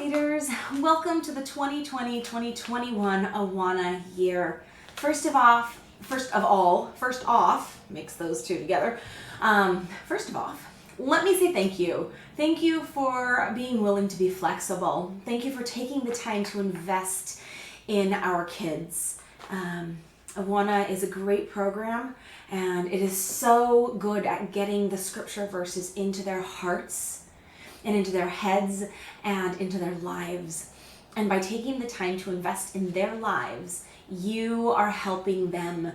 leaders, welcome to the 2020-2021 Awana year. First off, mix those two together. First of all, let me say thank you. Thank you for being willing to be flexible. Thank you for taking the time to invest in our kids. Awana is a great program, and it is so good at getting the scripture verses into their hearts and into their heads and into their lives. And by taking the time to invest in their lives, you are helping them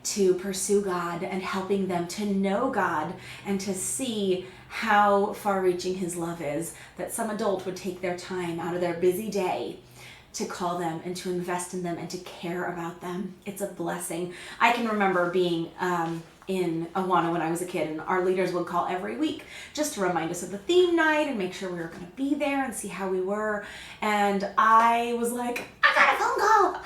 to pursue God and helping them to know God and to see how far-reaching His love is, that some adult would take their time out of their busy day to call them and to invest in them and to care about them. It's a blessing. I can remember being in Awana when I was a kid, and our leaders would call every week just to remind us of the theme night and make sure we were going to be there and see how we were. And I was like, I got a phone call.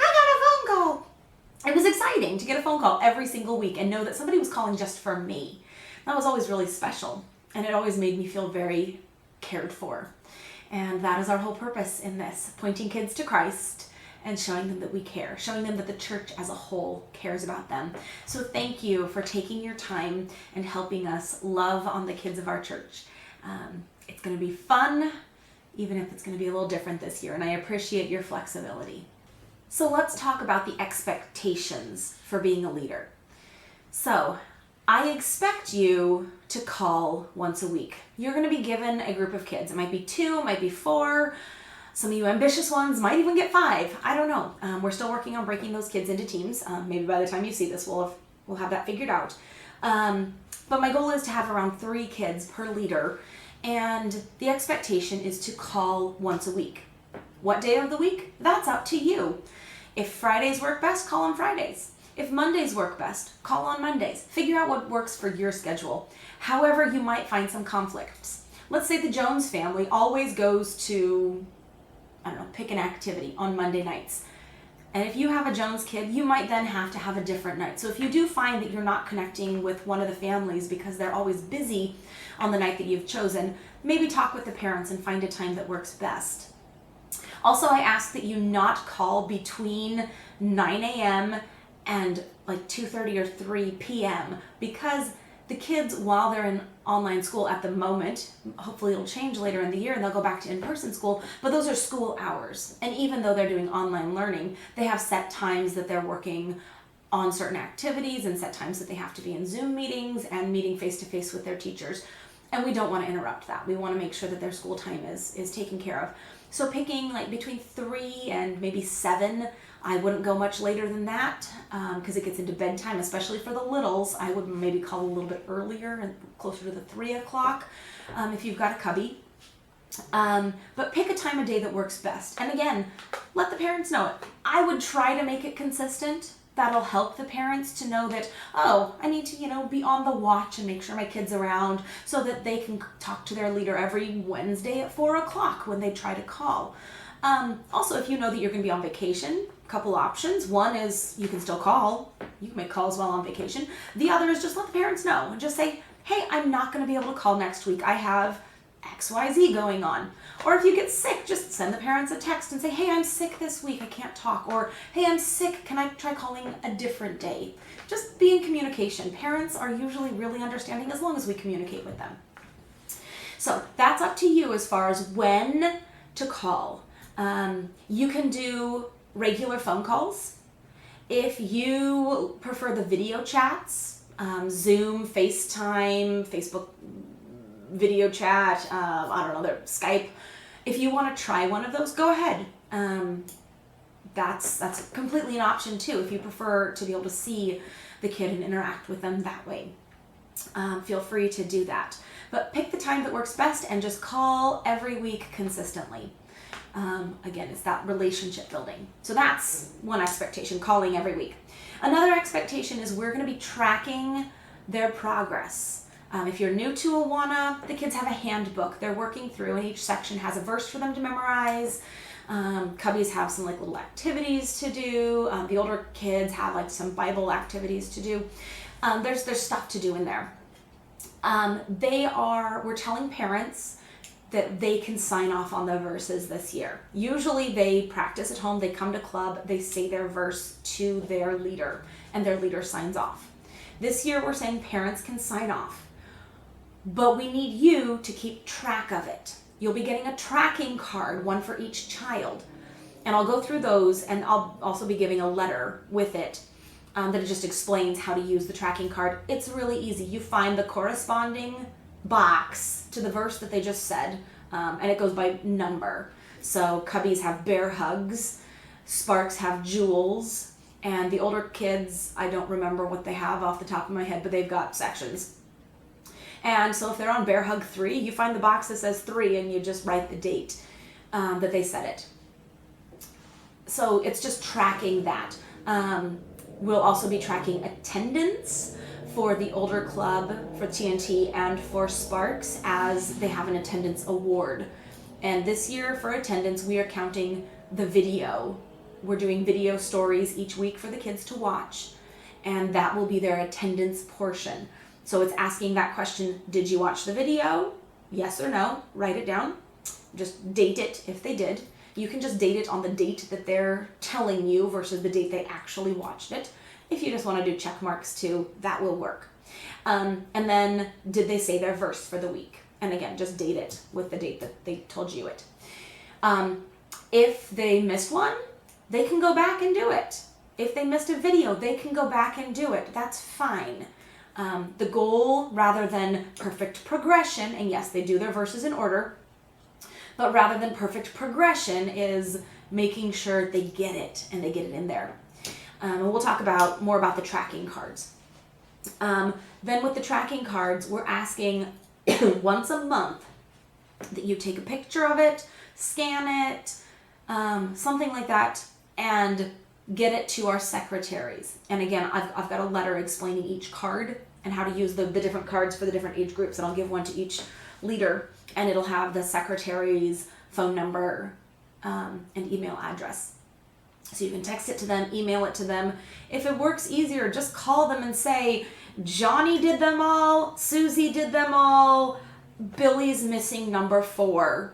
It was exciting to get a phone call every single week and know that somebody was calling just for me. That was always really special, and it always made me feel very cared for. And that is our whole purpose in this, pointing kids to Christ and showing them that we care, showing them that the church as a whole cares about them. So thank you for taking your time and helping us love on the kids of our church. It's going to be fun, even if it's going to be a little different this year, and I appreciate your flexibility. So let's talk about the expectations for being a leader. So I expect you to call once a week. You're going to be given a group of kids. It might be 2, it might be 4. Some of you ambitious ones might even get 5. I don't know. We're still working on breaking those kids into teams. Maybe by the time you see this, we'll have that figured out. But my goal is to have around 3 kids per leader, and the expectation is to call once a week. What day of the week? That's up to you. If Fridays work best, call on Fridays. If Mondays work best, call on Mondays. Figure out what works for your schedule. However, you might find some conflicts. Let's say the Jones family always goes to, pick an activity on Monday nights. And if you have a Jones kid, you might then have to have a different night. So if you do find that you're not connecting with one of the families because they're always busy on the night that you've chosen, maybe talk with the parents and find a time that works best. Also, I ask that you not call between 9 a.m. and like 2:30 or 3 p.m. because the kids, while they're in online school at the moment, hopefully it'll change later in the year and they'll go back to in-person school, but those are school hours. And even though they're doing online learning, they have set times that they're working on certain activities and set times that they have to be in Zoom meetings and meeting face-to-face with their teachers. And we don't want to interrupt that. We want to make sure that their school time is taken care of. So picking like between 3 and maybe 7, I wouldn't go much later than that because it gets into bedtime, especially for the littles. I would maybe call a little bit earlier and closer to the 3 o'clock if you've got a cubby. But pick a time of day that works best. And again, let the parents know it. I would try to make it consistent. That'll help the parents to know that, I need to, be on the watch and make sure my kid's around so that they can talk to their leader every Wednesday at 4 o'clock when they try to call. Also, if you know that you're going to be on vacation, a couple options. One is you can still call. You can make calls while on vacation. The other is just let the parents know and just say, hey, I'm not going to be able to call next week. I have XYZ going on. Or if you get sick, just send the parents a text and say, hey, I'm sick this week, I can't talk. Or, hey, I'm sick, can I try calling a different day? Just be in communication. Parents are usually really understanding as long as we communicate with them. So that's up to you as far as when to call. You can do regular phone calls. If you prefer the video chats, Zoom, FaceTime, Facebook video chat, Skype. If you want to try one of those, go ahead. That's completely an option too. If you prefer to be able to see the kid and interact with them that way, feel free to do that. But pick the time that works best and just call every week consistently. Again, it's that relationship building. So that's one expectation, calling every week. Another expectation is we're going to be tracking their progress. If you're new to Awana, the kids have a handbook they're working through, and each section has a verse for them to memorize. Cubbies have some little activities to do. The older kids have some Bible activities to do. There's stuff to do in there. We're telling parents that they can sign off on the verses this year. Usually they practice at home, they come to club, they say their verse to their leader, and their leader signs off. This year we're saying parents can sign off, but we need you to keep track of it. You'll be getting a tracking card, one for each child. And I'll go through those, and I'll also be giving a letter with it that it just explains how to use the tracking card. It's really easy. You find the corresponding box to the verse that they just said, and it goes by number. So cubbies have bear hugs, Sparks have jewels, and the older kids, I don't remember what they have off the top of my head, but they've got sections. And so if they're on bear hug 3, you find the box that says 3 and you just write the date that they said it. So it's just tracking that. We'll also be tracking attendance for the older club, for TNT, and for Sparks, as they have an attendance award. And this year for attendance, we are counting the video. We're doing video stories each week for the kids to watch, and that will be their attendance portion. So it's asking that question, did you watch the video? Yes or no, write it down. Just date it if they did. You can just date it on the date that they're telling you versus the date they actually watched it. If you just want to do check marks too, that will work. And then, did they say their verse for the week? And again, just date it with the date that they told you it. If they missed one, they can go back and do it. If they missed a video, they can go back and do it. That's fine. The goal, rather than perfect progression, and yes, they do their verses in order, but rather than perfect progression is making sure they get it and they get it in there. And we'll talk more about the tracking cards. Then with the tracking cards, we're asking once a month that you take a picture of it, scan it, something like that, and get it to our secretaries. And again, I've got a letter explaining each card and how to use the different cards for the different age groups, and I'll give one to each leader, and it'll have the secretary's phone number and email address. So you can text it to them, email it to them. If it works easier, just call them and say, Johnny did them all, Susie did them all, Billy's missing number 4.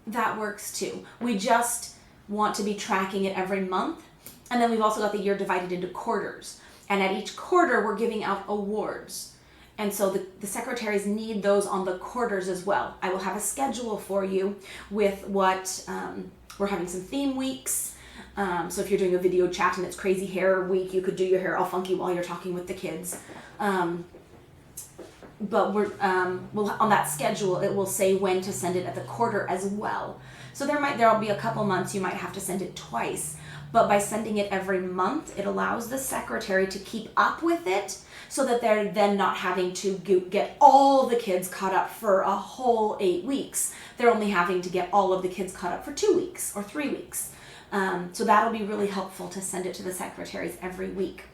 That works too. We just want to be tracking it every month. And then we've also got the year divided into quarters. And at each quarter, we're giving out awards. And so the secretaries need those on the quarters as well. I will have a schedule for you with what, we're having some theme weeks. So if you're doing a video chat and it's crazy hair week, you could do your hair all funky while you're talking with the kids. But we'll on that schedule, it will say when to send it at the quarter as well. So there'll be a couple months you might have to send it twice. But by sending it every month, it allows the secretary to keep up with it so that they're then not having to get all the kids caught up for a whole 8 weeks. They're only having to get all of the kids caught up for 2 weeks or 3 weeks. So that'll be really helpful to send it to the secretaries every week.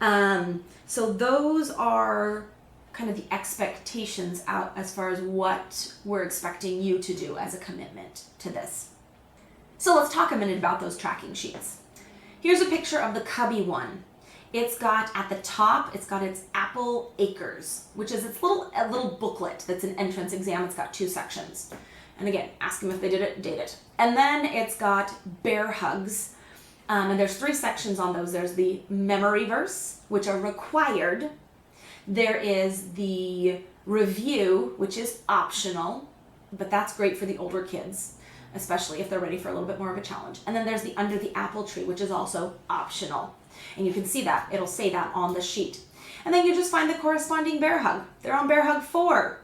So those are kind of the expectations out as far as what we're expecting you to do as a commitment to this. So let's talk a minute about those tracking sheets. Here's a picture of the cubby one. It's got at the top, it's got its Apple Acres, which is its a little booklet that's an entrance exam. It's got 2 sections. And again, ask them if they did it, date it. And then it's got bear hugs. And there's 3 sections on those. There's the memory verse, which are required. There is the review, which is optional, but that's great for the older kids, especially if they're ready for a little bit more of a challenge. And then there's the under the apple tree, which is also optional. And you can see that. It'll say that on the sheet. And then you just find the corresponding bear hug. They're on bear hug 4.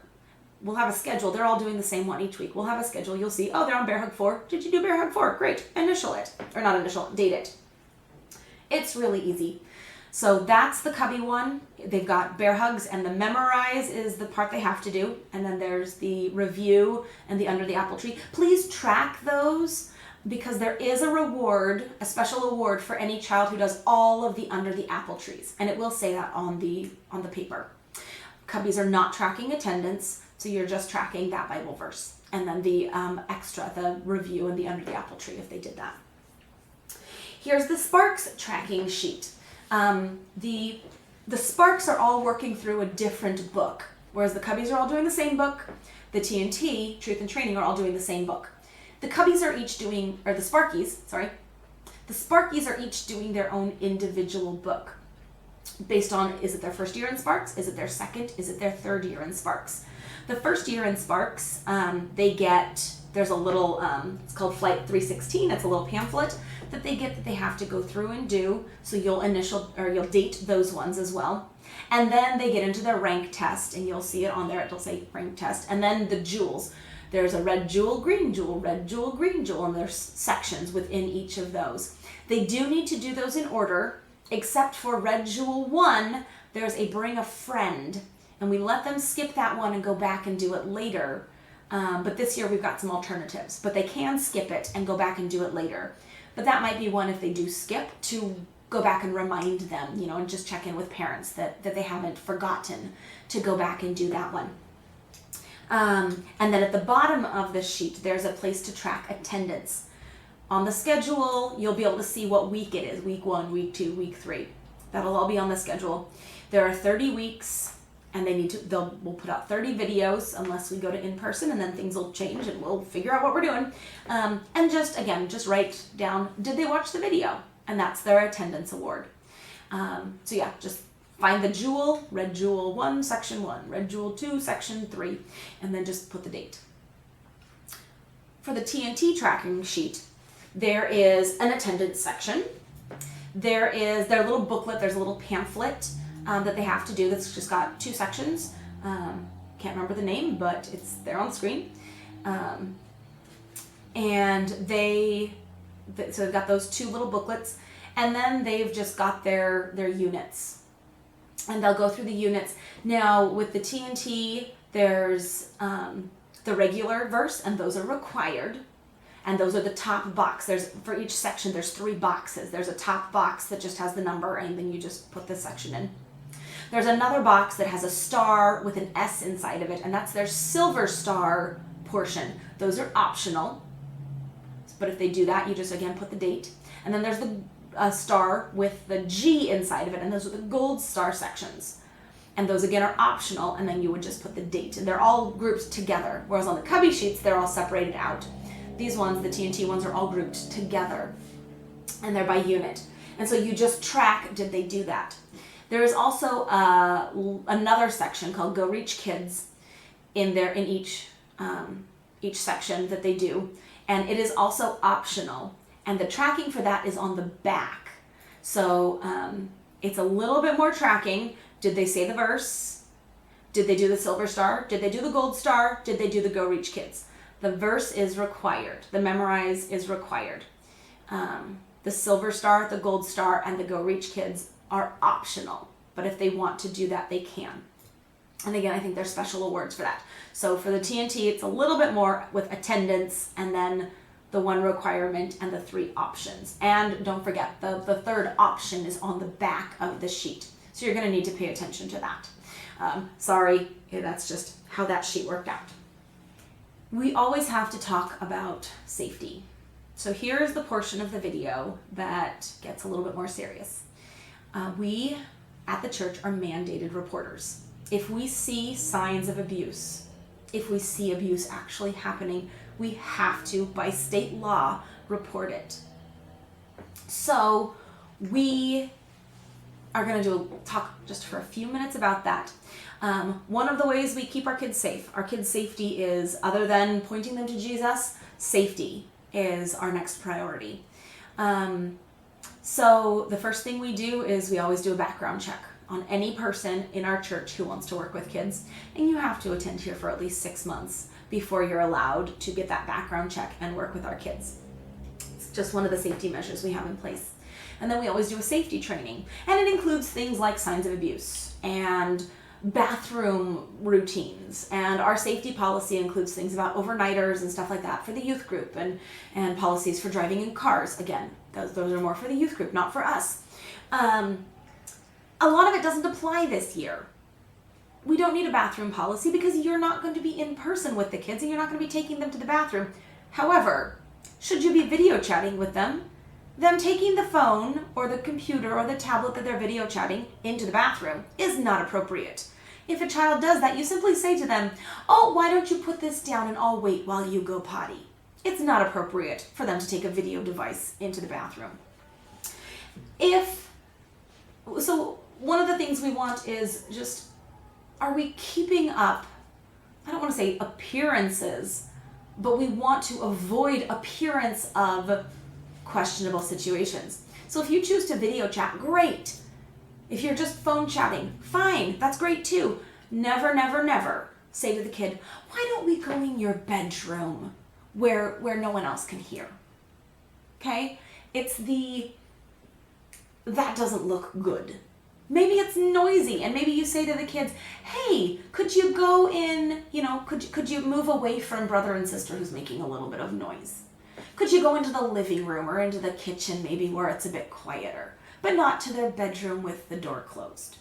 We'll have a schedule. They're all doing the same one each week. We'll have a schedule. You'll see, oh, they're on bear hug 4. Did you do bear hug 4? Great. Initial it. Or not initial, date it. It's really easy. So that's the cubby one. They've got bear hugs, and the memorize is the part they have to do. And then there's the review and the under the apple tree. Please track those because there is a reward, a special award for any child who does all of the under the apple trees. And it will say that on the paper. Cubbies are not tracking attendance, so you're just tracking that Bible verse. And then the extra, the review and the under the apple tree if they did that. Here's the Sparks tracking sheet. The Sparks are all working through a different book. Whereas the Cubbies are all doing the same book. The TNT, Truth and Training, are all doing the same book. The Cubbies are each doing, or the Sparkies, sorry. The Sparkies are each doing their own individual book based on, is it their first year in Sparks? Is it their second? Is it their third year in Sparks? The first year in Sparks, they get, there's a little, it's called Flight 316. It's a little pamphlet that they get that they have to go through and do. So you'll date those ones as well. And then they get into their rank test, and you'll see it on there. It'll say rank test. And then the jewels. There's a red jewel, green jewel, red jewel, green jewel, and there's sections within each of those. They do need to do those in order, except for red jewel 1, there's a bring a friend. And we let them skip that one and go back and do it later. But this year we've got some alternatives. But they can skip it and go back and do it later. But that might be one, if they do skip, to go back and remind them, and just check in with parents that they haven't forgotten to go back and do that one. And then at the bottom of the sheet, there's a place to track attendance. On the schedule, you'll be able to see what week it is, week 1, week 2, week 3. That'll all be on the schedule. There are 30 weeks, and we'll put out 30 videos unless we go to in-person, and then things will change and we'll figure out what we're doing. And just write down, did they watch the video? And that's their attendance award. Just find the jewel, red jewel 1, section 1, red jewel 2, section 3, and then just put the date. For the TNT tracking sheet, there is an attendance section. There is their little booklet, there's a little pamphlet that they have to do that's just got 2 sections. Can't remember the name, but it's there on the screen. So they've got those 2 little booklets, and then they've just got their units. And they'll go through the units. Now, with the TNT, there's the regular verse, and those are required. And those are the top box. For each section, there's 3 boxes. There's a top box that just has the number, and then you just put the section in. There's another box that has a star with an S inside of it, and that's their silver star portion. Those are optional. But if they do that, you just, again, put the date. And then there's a star with the G inside of it, and those are the gold star sections. And those, again, are optional, and then you would just put the date. And they're all grouped together, whereas on the Cubby sheets, they're all separated out. These ones, the TNT ones, are all grouped together, and they're by unit. And so you just track, did they do that? There is also another section called Go Reach Kids in each section that they do. And it is also optional. And the tracking for that is on the back. So it's a little bit more tracking. Did they say the verse? Did they do the silver star? Did they do the gold star? Did they do the Go Reach Kids? The verse is required. The memorize is required. The silver star, the gold star, and the Go Reach Kids are optional. But if they want to do that, they can. And again, I think there's special awards for that. So for the TNT, it's a little bit more with attendance, and then the 1 requirement and the 3 options. And don't forget, the third option is on the back of the sheet. So you're going to need to pay attention to that. Sorry, that's just how that sheet worked out. We always have to talk about safety. So here's the portion of the video that gets a little bit more serious. We at the church are mandated reporters. If we see signs of abuse, if we see abuse actually happening, we have to, by state law, report it. So we are going to talk just for a few minutes about that. One of the ways we keep our kids safe, our kids' safety is, other than pointing them to Jesus, safety is our next priority. So the first thing we do is we always do a background check on any person in our church who wants to work with kids. And you have to attend here for at least 6 months before you're allowed to get that background check and work with our kids. It's just one of the safety measures we have in place. And then we always do a safety training. And it includes things like signs of abuse and bathroom routines. And our safety policy includes things about overnighters and stuff like that for the youth group, and policies for driving in cars. Again, those are more for the youth group, not for us. A lot of it doesn't apply this year. We don't need a bathroom policy because you're not going to be in person with the kids and you're not going to be taking them to the bathroom. However, should you be video chatting with them taking the phone or the computer or the tablet that they're video chatting into the bathroom is not appropriate. If a child does that, you simply say to them, oh, why don't you put this down and I'll wait while you go potty. It's not appropriate for them to take a video device into the bathroom. So one of the things we want is just, are we keeping up, I don't want to say appearances, but we want to avoid appearance of questionable situations. So if you choose to video chat, great. If you're just phone chatting, fine, that's great too. Never, never, never say to the kid, why don't we go in your bedroom where no one else can hear? Okay? It's that doesn't look good. Maybe it's noisy, and maybe you say to the kids, hey, could you go in, could you move away from brother and sister who's making a little bit of noise? Could you go into the living room or into the kitchen, maybe where it's a bit quieter, but not to their bedroom with the door closed?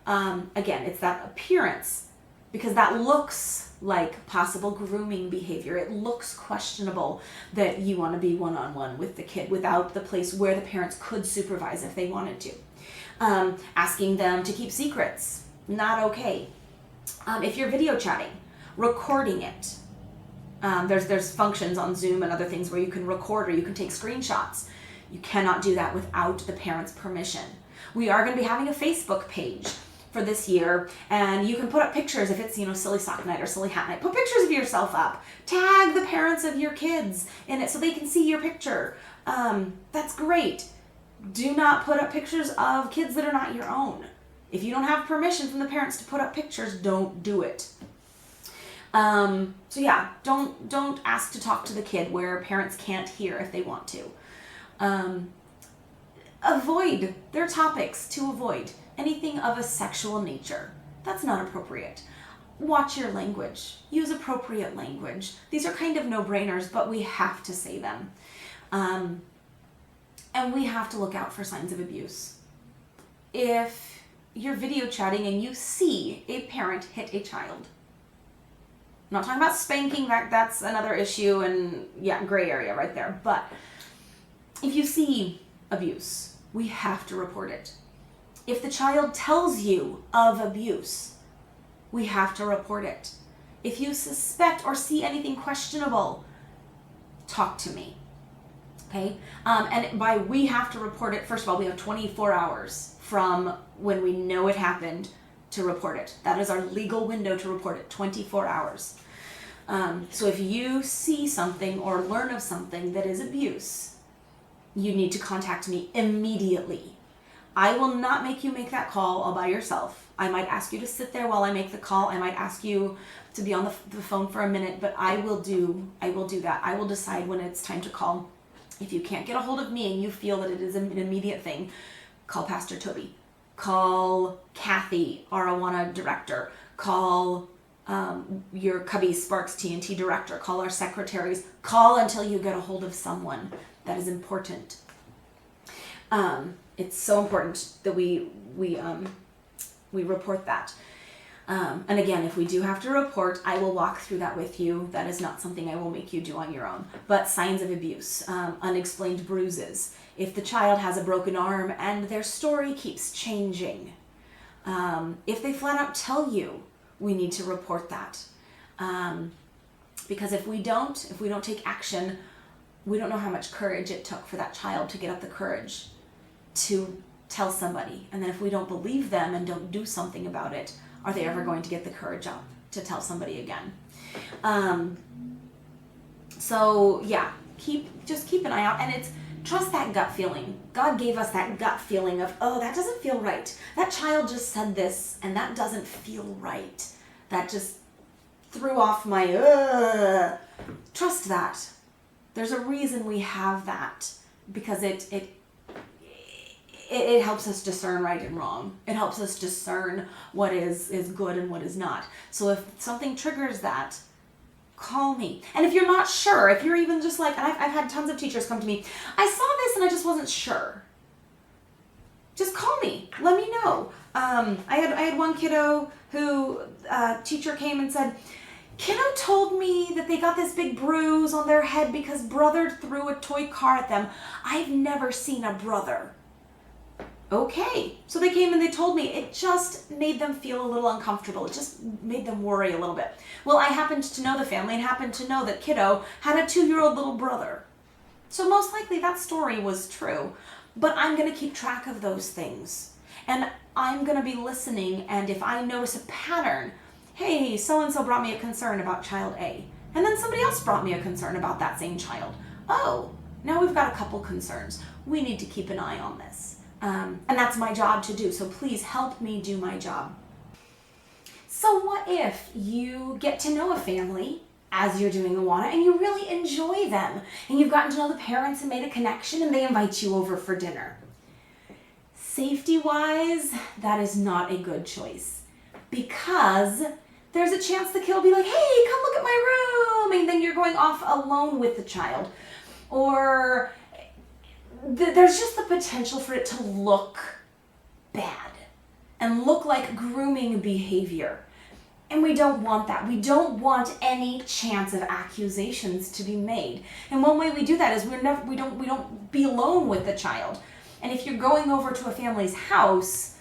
Again, it's that appearance, because that looks like possible grooming behavior. It looks questionable that you want to be one-on-one with the kid without the place where the parents could supervise if they wanted to. Asking them to keep secrets, not okay. If you're video chatting, recording it. There's functions on Zoom and other things where you can record or you can take screenshots. You cannot do that without the parents' permission. We are going to be having a Facebook page for this year, and you can put up pictures if it's, silly sock night or silly hat night. Put pictures of yourself up. Tag the parents of your kids in it so they can see your picture. That's great. Do not put up pictures of kids that are not your own. If you don't have permission from the parents to put up pictures, don't do it. So yeah, don't ask to talk to the kid where parents can't hear if they want to. Avoid their topics to avoid anything of a sexual nature. That's not appropriate. Watch your language. Use appropriate language. These are kind of no-brainers, but we have to say them. And we have to look out for signs of abuse. If you're video chatting and you see a parent hit a child, I'm not talking about spanking, that's another issue, and yeah, gray area right there. But if you see abuse, we have to report it. If the child tells you of abuse, we have to report it. If you suspect or see anything questionable, talk to me. Okay? And by we have to report it, first of all, we have 24 hours from when we know it happened to report it. That is our legal window to report it, 24 hours. So if you see something or learn of something that is abuse, you need to contact me immediately. I will not make you make that call all by yourself. I might ask you to sit there while I make the call. I might ask you to be on the phone for a minute, but I will do that. I will decide when it's time to call. If you can't get a hold of me and you feel that it is an immediate thing, call Pastor Toby. Call Kathy, our Awana director. Call your Cubby Sparks TNT director. Call our secretaries. Call until you get a hold of someone. That is important. It's so important that we report that. And again, if we do have to report, I will walk through that with you. That is not something I will make you do on your own. But signs of abuse, unexplained bruises, if the child has a broken arm and their story keeps changing, if they flat out tell you, we need to report that. Because if we don't take action, we don't know how much courage it took for that child to get up the courage to tell somebody. And then if we don't believe them and don't do something about it, are they ever going to get the courage up to tell somebody again? So yeah, just keep an eye out, and trust that gut feeling. God gave us that gut feeling of, oh, that doesn't feel right. That child just said this, and that doesn't feel right. That just threw off my, Trust that. There's a reason we have that, because it helps us discern right and wrong. It helps us discern what is good and what is not. So if something triggers that, call me. And if you're not sure, if you're even just like, and I've had tons of teachers come to me, I saw this and I just wasn't sure. Just call me. Let me know. I had one kiddo who teacher came and said, kiddo told me that they got this big bruise on their head because brother threw a toy car at them. I've never seen a brother. Okay. So they came and they told me. It just made them feel a little uncomfortable. It just made them worry a little bit. Well, I happened to know the family and happened to know that kiddo had a 2-year-old little brother. So most likely that story was true. But I'm going to keep track of those things. And I'm going to be listening, and if I notice a pattern, hey, so-and-so brought me a concern about child A, and then somebody else brought me a concern about that same child. Oh, now we've got a couple concerns. We need to keep an eye on this. And that's my job to do, so please help me do my job. So what if you get to know a family as you're doing Awana and you really enjoy them, and you've gotten to know the parents and made a connection, and they invite you over for dinner? Safety-wise, that is not a good choice, because there's a chance the kid will be like, hey, come look at my room, and then you're going off alone with the child. Or there's just the potential for it to look bad and look like grooming behavior. And we don't want that. We don't want any chance of accusations to be made. And one way we do that is we don't be alone with the child. And if you're going over to a family's house,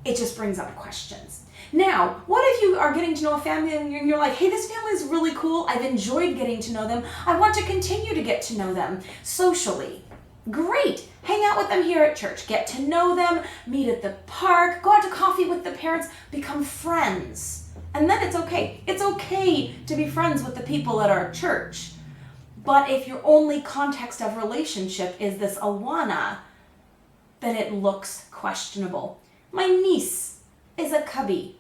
it just brings up questions. Now, what if you are getting to know a family and you're like, hey, this family is really cool. I've enjoyed getting to know them. I want to continue to get to know them socially. Great. Hang out with them here at church. Get to know them. Meet at the park. Go out to coffee with the parents. Become friends. And then it's okay. It's okay to be friends with the people at our church. But if your only context of relationship is this Awana, then it looks questionable. My niece is a cubby.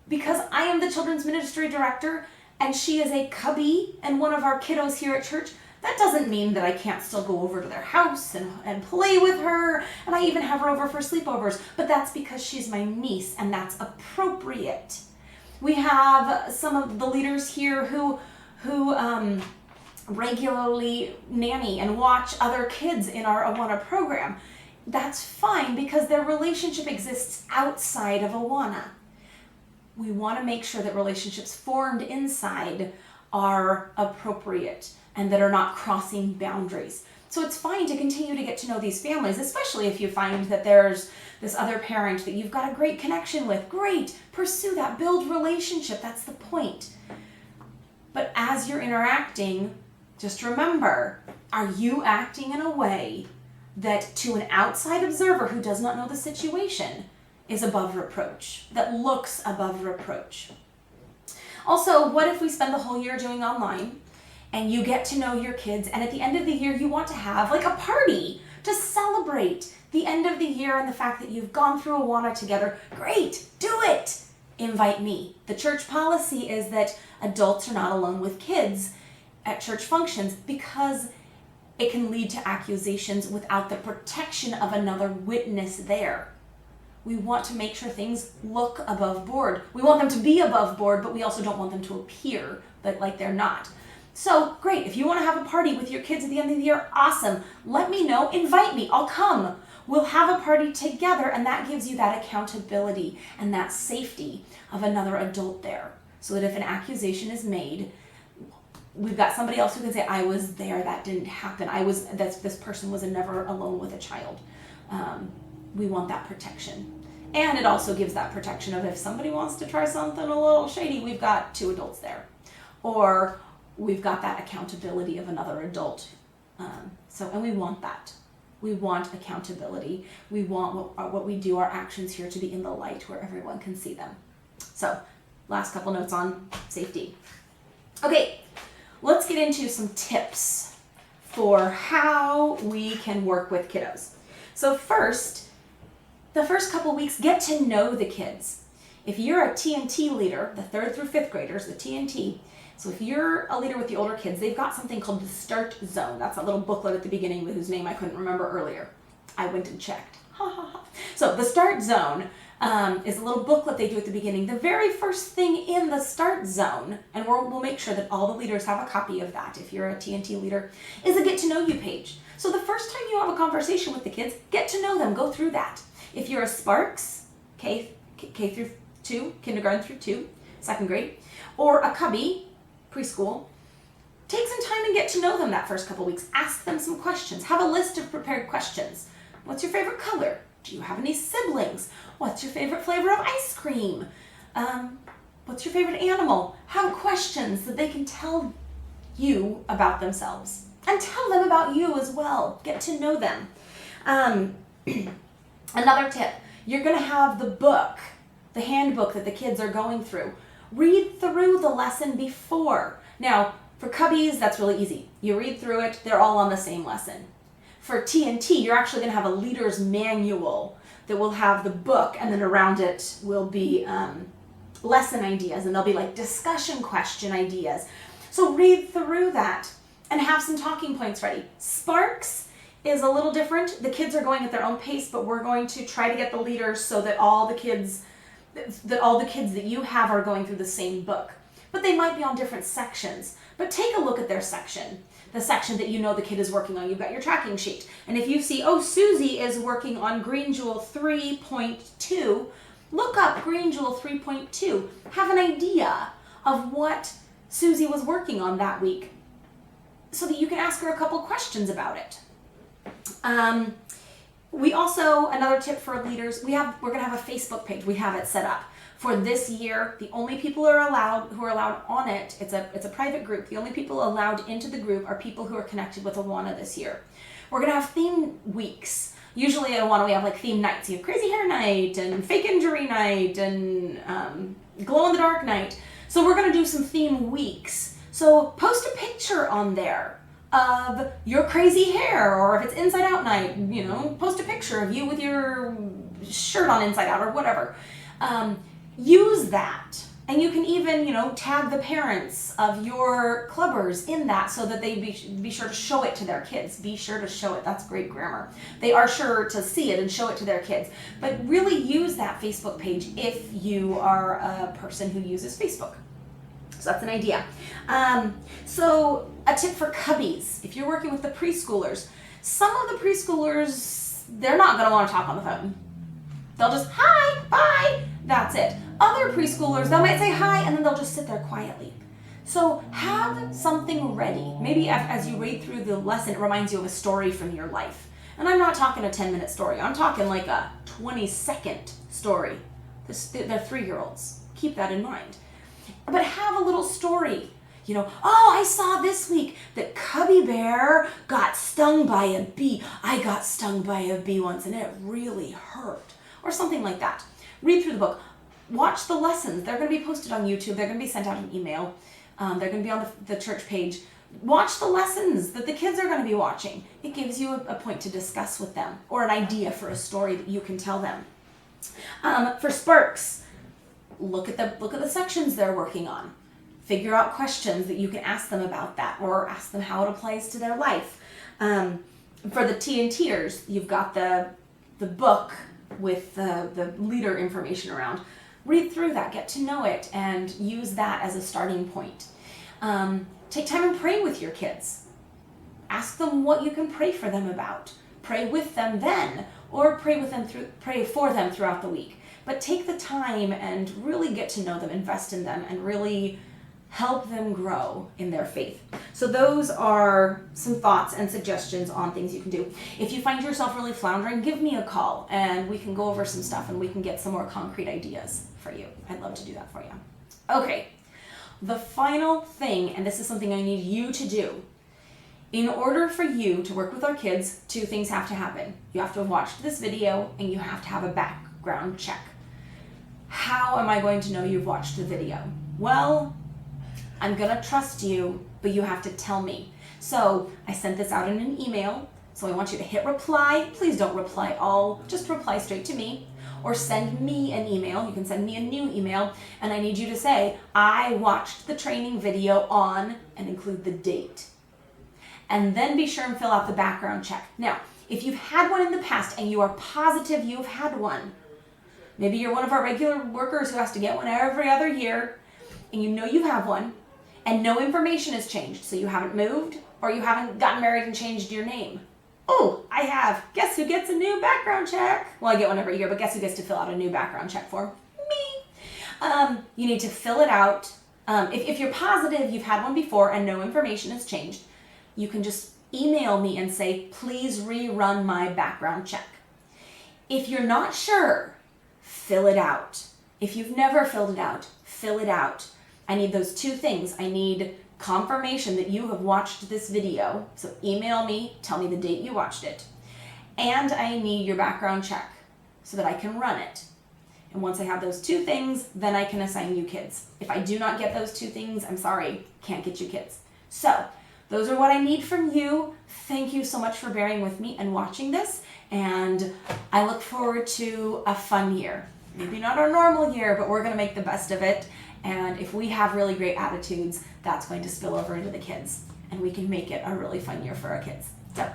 Because I am the children's ministry director and she is a cubby and one of our kiddos here at church, that doesn't mean that I can't still go over to their house and play with her, and I even have her over for sleepovers, but that's because she's my niece and that's appropriate. We have some of the leaders here who regularly nanny and watch other kids in our Awana program. That's fine because their relationship exists outside of Awana. We want to make sure that relationships formed inside are appropriate and that are not crossing boundaries. So it's fine to continue to get to know these families, especially if you find that there's this other parent that you've got a great connection with. Great, pursue that, build relationship, that's the point. But as you're interacting, just remember, are you acting in a way that to an outside observer who does not know the situation is above reproach, that looks above reproach? Also, what if we spend the whole year doing online and you get to know your kids, and at the end of the year you want to have like a party to celebrate the end of the year and the fact that you've gone through Awana together? Great, do it. Invite me. The church policy is that adults are not alone with kids at church functions because it can lead to accusations without the protection of another witness there. We want to make sure things look above board. We want them to be above board, but we also don't want them to appear like they're not. So great, if you want to have a party with your kids at the end of the year, awesome. Let me know, invite me, I'll come. We'll have a party together, and that gives you that accountability and that safety of another adult there. So that if an accusation is made, we've got somebody else who can say, I was there, that didn't happen. This person was never alone with a child. We want that protection. And it also gives that protection of if somebody wants to try something a little shady, we've got 2 adults there. Or we've got that accountability of another adult. And we want that. We want accountability. We want what we do, our actions here, to be in the light where everyone can see them. So, last couple notes on safety. Okay, let's get into some tips for how we can work with kiddos. So first, the first couple weeks, get to know the kids. If you're a TNT leader, the 3rd through 5th graders, the TNT, so if you're a leader with the older kids, they've got something called the Start Zone. That's that little booklet at the beginning with whose name I couldn't remember earlier. I went and checked. So the Start Zone is a little booklet they do at the beginning. The very first thing in the Start Zone, and we'll make sure that all the leaders have a copy of that if you're a TNT leader, is a Get to Know You page. So the first time you have a conversation with the kids, get to know them, go through that. If you're a Sparks, K through 2, kindergarten through 2, 2nd grade, or a Cubby, preschool, take some time and get to know them that first couple weeks. Ask them some questions. Have a list of prepared questions. What's your favorite color? Do you have any siblings? What's your favorite flavor of ice cream? What's your favorite animal? Have questions that they can tell you about themselves. And tell them about you as well. Get to know them. Another tip, you're going to have the book, the handbook that the kids are going through. Read through the lesson before. Now, for cubbies, that's really easy. You read through it, they're all on the same lesson. For TNT, you're actually going to have a leader's manual that will have the book, and then around it will be lesson ideas, and there'll be like discussion question ideas. So read through that and have some talking points ready. Sparks is a little different. The kids are going at their own pace, but we're going to try to get the leaders so that all the kids that you have are going through the same book. But they might be on different sections. But take a look at their section, the section that you know the kid is working on. You've got your tracking sheet. And if you see, oh, Susie is working on Green Jewel 3.2, look up Green Jewel 3.2. Have an idea of what Susie was working on that week so that you can ask her a couple questions about it. We also, another tip for leaders, we're going to have a Facebook page. We have it set up. For this year, the only people who are allowed on it, it's a private group. The only people allowed into the group are people who are connected with Awana this year. We're going to have theme weeks. Usually at Awana we have like theme nights. You have crazy hair night and fake injury night and glow in the dark night. So we're going to do some theme weeks. So post a picture on there of your crazy hair, or if it's inside out night, post a picture of you with your shirt on inside out or whatever. Use that, and you can even, tag the parents of your clubbers in that so that they be sure to show it to their kids. Be sure to show it. That's great grammar. They are sure to see it and show it to their kids. But really use that Facebook page if you are a person who uses Facebook. So that's an idea. So a tip for cubbies, if you're working with the preschoolers, some of the preschoolers, they're not going to want to talk on the phone. They'll just, hi, bye, that's it. Other preschoolers, they might say hi, and then they'll just sit there quietly. So have something ready. Maybe as you read through the lesson, it reminds you of a story from your life. And I'm not talking a 10-minute story. I'm talking like a 20-second story. They're 3-year-olds. Keep that in mind. But have a little story. Oh, I saw this week that Cubby Bear got stung by a bee. I got stung by a bee once, and it really hurt. Or something like that. Read through the book. Watch the lessons. They're going to be posted on YouTube. They're going to be sent out an email. They're going to be on the church page. Watch the lessons that the kids are going to be watching. It gives you a point to discuss with them, or an idea for a story that you can tell them. For Sparks, look at the sections they're working on. Figure out questions that you can ask them about that, or ask them how it applies to their life. For the TNTers, you've got the book with the leader information around. Read through that, get to know it, and use that as a starting point. Take time and pray with your kids. Ask them what you can pray for them about. Pray with them then, or pray for them throughout the week. But take the time and really get to know them, invest in them, and really help them grow in their faith. So those are some thoughts and suggestions on things you can do. If you find yourself really floundering, give me a call and we can go over some stuff and we can get some more concrete ideas for you. I'd love to do that for you. Okay, the final thing, and this is something I need you to do. In order for you to work with our kids, 2 things have to happen. You have to have watched this video and you have to have a background check. How am I going to know you've watched the video? Well, I'm going to trust you, but you have to tell me. So I sent this out in an email, so I want you to hit reply. Please don't reply all, just reply straight to me, or send me an email. You can send me a new email, and I need you to say, I watched the training video on, and include the date. And then be sure and fill out the background check. Now, if you've had one in the past and you are positive you've had one, maybe you're one of our regular workers who has to get one every other year, and you know you have one, and no information has changed, so you haven't moved, or you haven't gotten married and changed your name. Oh, I have. Guess who gets a new background check? Well, I get one every year, but guess who gets to fill out a new background check form? Me. You need to fill it out. If you're positive you've had one before and no information has changed, you can just email me and say, please rerun my background check. If you're not sure, fill it out. If you've never filled it out, fill it out. I need those two things. I need confirmation that you have watched this video. So email me, tell me the date you watched it. And I need your background check so that I can run it. And once I have those two things, then I can assign you kids. If I do not get those two things, I'm sorry, can't get you kids. So those are what I need from you. Thank you so much for bearing with me and watching this. And I look forward to a fun year. Maybe not our normal year, but we're going to make the best of it. And if we have really great attitudes, that's going to spill over into the kids. And we can make it a really fun year for our kids. So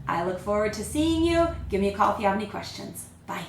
I look forward to seeing you. Give me a call if you have any questions. Bye.